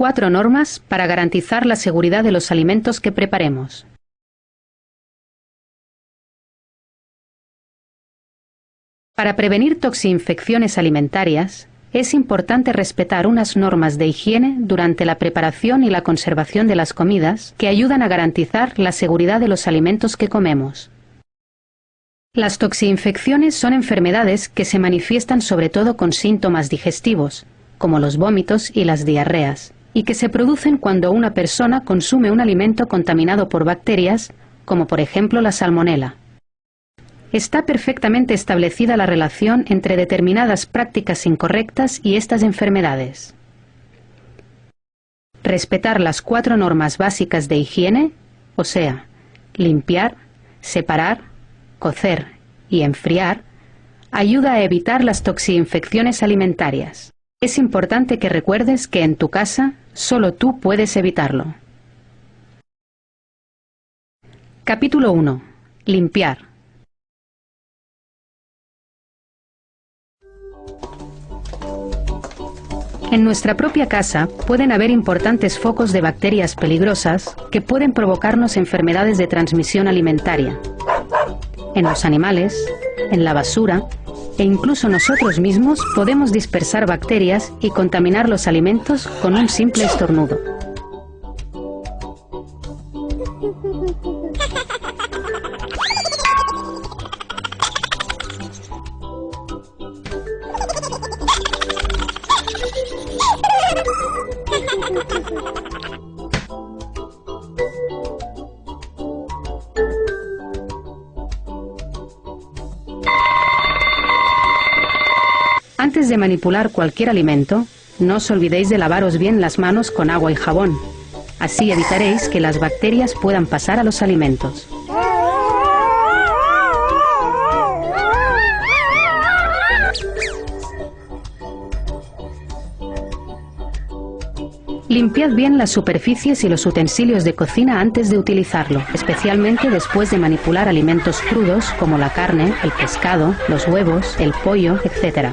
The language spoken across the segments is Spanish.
4 normas para garantizar la seguridad de los alimentos que preparemos. Para prevenir toxinfecciones alimentarias, es importante respetar unas normas de higiene durante la preparación y la conservación de las comidas que ayudan a garantizar la seguridad de los alimentos que comemos. Las toxinfecciones son enfermedades que se manifiestan sobre todo con síntomas digestivos, como los vómitos y las diarreas, y que se producen cuando una persona consume un alimento contaminado por bacterias, como por ejemplo la salmonela. Está perfectamente establecida la relación entre determinadas prácticas incorrectas y estas enfermedades. Respetar las 4 normas básicas de higiene, o sea, limpiar, separar, cocer y enfriar, ayuda a evitar las toxinfecciones alimentarias. Es importante que recuerdes que en tu casa solo tú puedes evitarlo. Capítulo 1. Limpiar. En nuestra propia casa pueden haber importantes focos de bacterias peligrosas que pueden provocarnos enfermedades de transmisión alimentaria. En los animales, en la basura e incluso nosotros mismos podemos dispersar bacterias y contaminar los alimentos con un simple estornudo. Antes de manipular cualquier alimento, no os olvidéis de lavaros bien las manos con agua y jabón. Así evitaréis que las bacterias puedan pasar a los alimentos. Limpiad bien las superficies y los utensilios de cocina antes de utilizarlo, especialmente después de manipular alimentos crudos como la carne, el pescado, los huevos, el pollo, etc.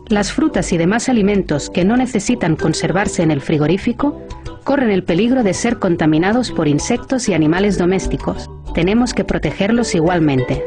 Las frutas y demás alimentos que no necesitan conservarse en el frigorífico corren el peligro de ser contaminados por insectos y animales domésticos. Tenemos que protegerlos igualmente.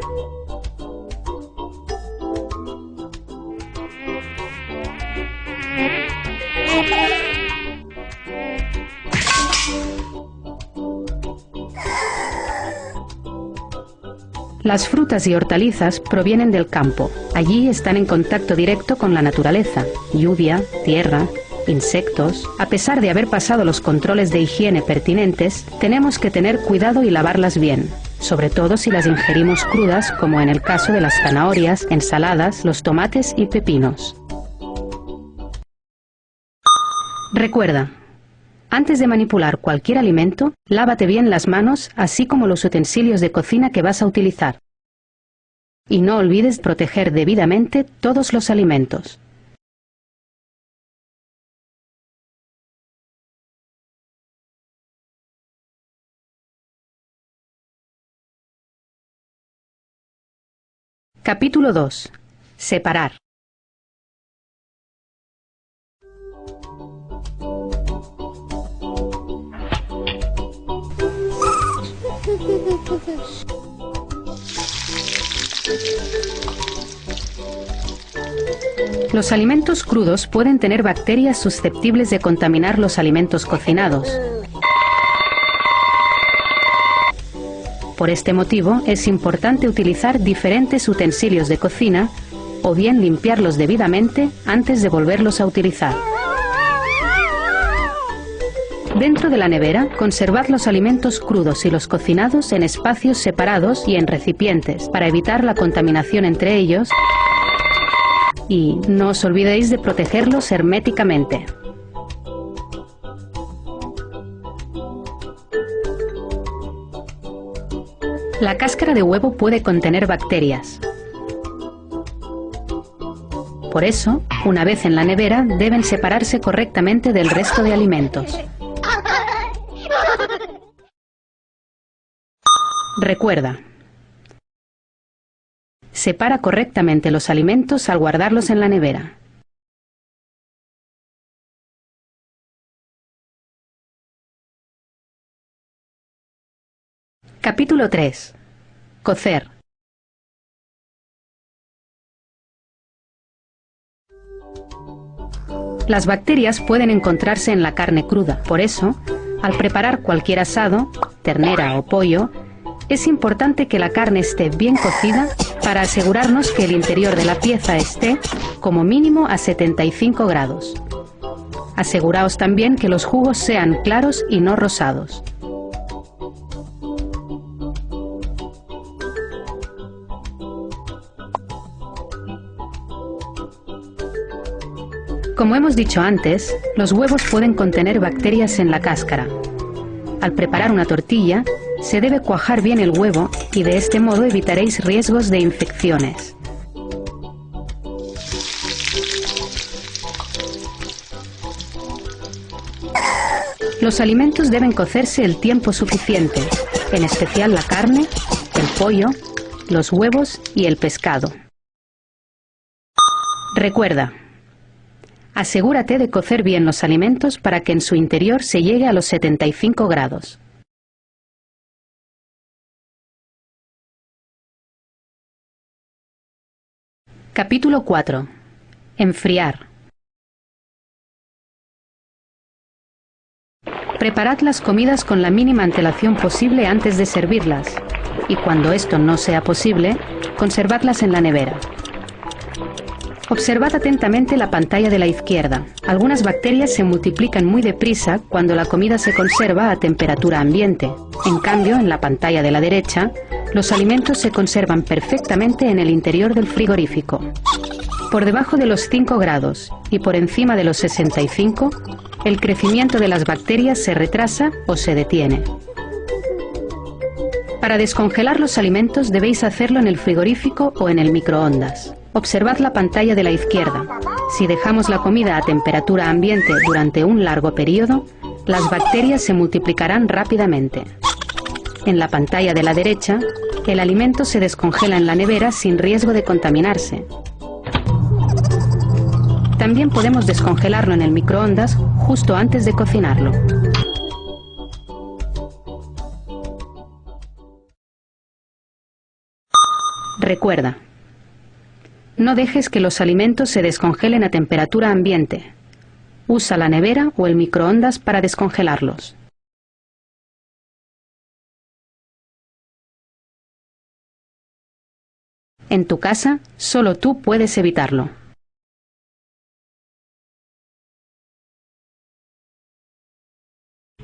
Las frutas y hortalizas provienen del campo. Allí están en contacto directo con la naturaleza, lluvia, tierra, insectos. A pesar de haber pasado los controles de higiene pertinentes, tenemos que tener cuidado y lavarlas bien, sobre todo si las ingerimos crudas, como en el caso de las zanahorias, ensaladas, los tomates y pepinos. Recuerda, antes de manipular cualquier alimento, lávate bien las manos, así como los utensilios de cocina que vas a utilizar. Y no olvides proteger debidamente todos los alimentos. Capítulo 2. Separar. Los alimentos crudos pueden tener bacterias susceptibles de contaminar los alimentos cocinados. Por este motivo, es importante utilizar diferentes utensilios de cocina o bien limpiarlos debidamente antes de volverlos a utilizar. Dentro de la nevera, conservad los alimentos crudos y los cocinados en espacios separados y en recipientes para evitar la contaminación entre ellos, y no os olvidéis de protegerlos herméticamente. La cáscara de huevo puede contener bacterias. Por eso, una vez en la nevera, deben separarse correctamente del resto de alimentos. Recuerda, Separa correctamente los alimentos al guardarlos en la nevera. Capítulo 3. Cocer. Las bacterias pueden encontrarse en la carne cruda. Por eso, al preparar cualquier asado, ternera o pollo, es importante que la carne esté bien cocida para asegurarnos que el interior de la pieza esté, como mínimo, a 75 grados. Aseguraos también que los jugos sean claros y no rosados. Como hemos dicho antes, los huevos pueden contener bacterias en la cáscara. Al preparar una tortilla, se debe cuajar bien el huevo y de este modo evitaréis riesgos de infecciones. Los alimentos deben cocerse el tiempo suficiente, en especial la carne, el pollo, los huevos y el pescado. Recuerda, asegúrate de cocer bien los alimentos para que en su interior se llegue a los 75 grados. Capítulo 4. Enfriar. Preparad las comidas con la mínima antelación posible antes de servirlas, y cuando esto no sea posible, conservadlas en la nevera. Observad atentamente la pantalla de la izquierda. Algunas bacterias se multiplican muy deprisa cuando la comida se conserva a temperatura ambiente. En cambio, en la pantalla de la derecha, los alimentos se conservan perfectamente en el interior del frigorífico. Por debajo de los 5 grados y por encima de los 65, el crecimiento de las bacterias se retrasa o se detiene. Para descongelar los alimentos debéis hacerlo en el frigorífico o en el microondas. Observad la pantalla de la izquierda. Si dejamos la comida a temperatura ambiente durante un largo periodo, las bacterias se multiplicarán rápidamente. En la pantalla de la derecha, el alimento se descongela en la nevera sin riesgo de contaminarse. También podemos descongelarlo en el microondas justo antes de cocinarlo. Recuerda, no dejes que los alimentos se descongelen a temperatura ambiente. Usa la nevera o el microondas para descongelarlos. En tu casa, solo tú puedes evitarlo.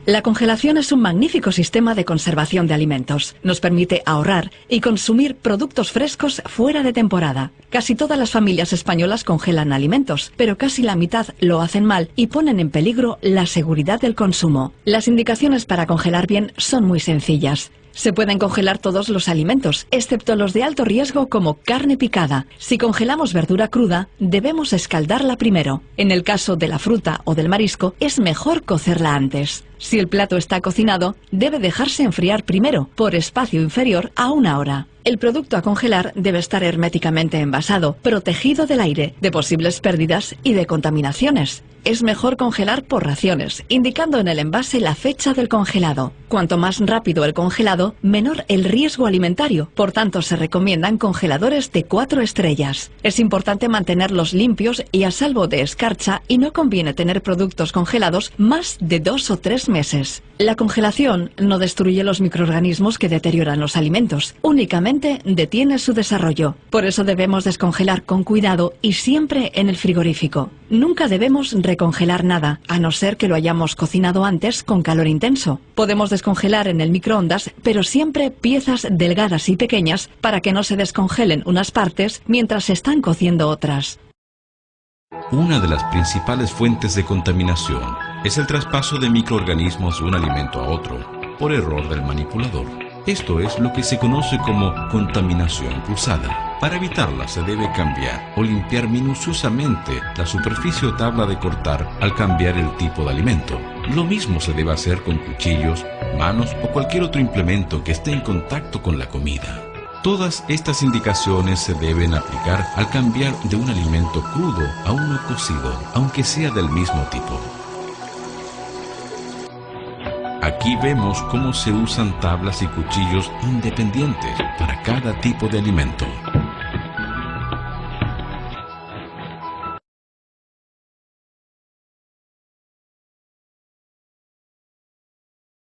La congelación es un magnífico sistema de conservación de alimentos. Nos permite ahorrar y consumir productos frescos fuera de temporada. Casi todas las familias españolas congelan alimentos, pero casi la mitad lo hacen mal y ponen en peligro la seguridad del consumo. Las indicaciones para congelar bien son muy sencillas. Se pueden congelar todos los alimentos, excepto los de alto riesgo como carne picada. Si congelamos verdura cruda, debemos escaldarla primero. En el caso de la fruta o del marisco, es mejor cocerla antes. Si el plato está cocinado, debe dejarse enfriar primero, por espacio inferior a 1 hora. El producto a congelar debe estar herméticamente envasado, protegido del aire, de posibles pérdidas y de contaminaciones. Es mejor congelar por raciones, indicando en el envase la fecha del congelado. Cuanto más rápido el congelado, menor el riesgo alimentario. Por tanto, se recomiendan congeladores de 4 estrellas. Es importante mantenerlos limpios y a salvo de escarcha y no conviene tener productos congelados más de 2 o 3 meses. La congelación no destruye los microorganismos que deterioran los alimentos, únicamente detiene su desarrollo. Por eso debemos descongelar con cuidado y siempre en el frigorífico. Nunca debemos recongelar nada, a no ser que lo hayamos cocinado antes con calor intenso. Podemos descongelar en el microondas, pero siempre piezas delgadas y pequeñas para que no se descongelen unas partes mientras se están cociendo otras. Una de las principales fuentes de contaminación es el traspaso de microorganismos de un alimento a otro, por error del manipulador. Esto es lo que se conoce como contaminación cruzada. Para evitarla se debe cambiar o limpiar minuciosamente la superficie o tabla de cortar al cambiar el tipo de alimento. Lo mismo se debe hacer con cuchillos, manos o cualquier otro implemento que esté en contacto con la comida. Todas estas indicaciones se deben aplicar al cambiar de un alimento crudo a uno cocido, aunque sea del mismo tipo. Aquí vemos cómo se usan tablas y cuchillos independientes para cada tipo de alimento.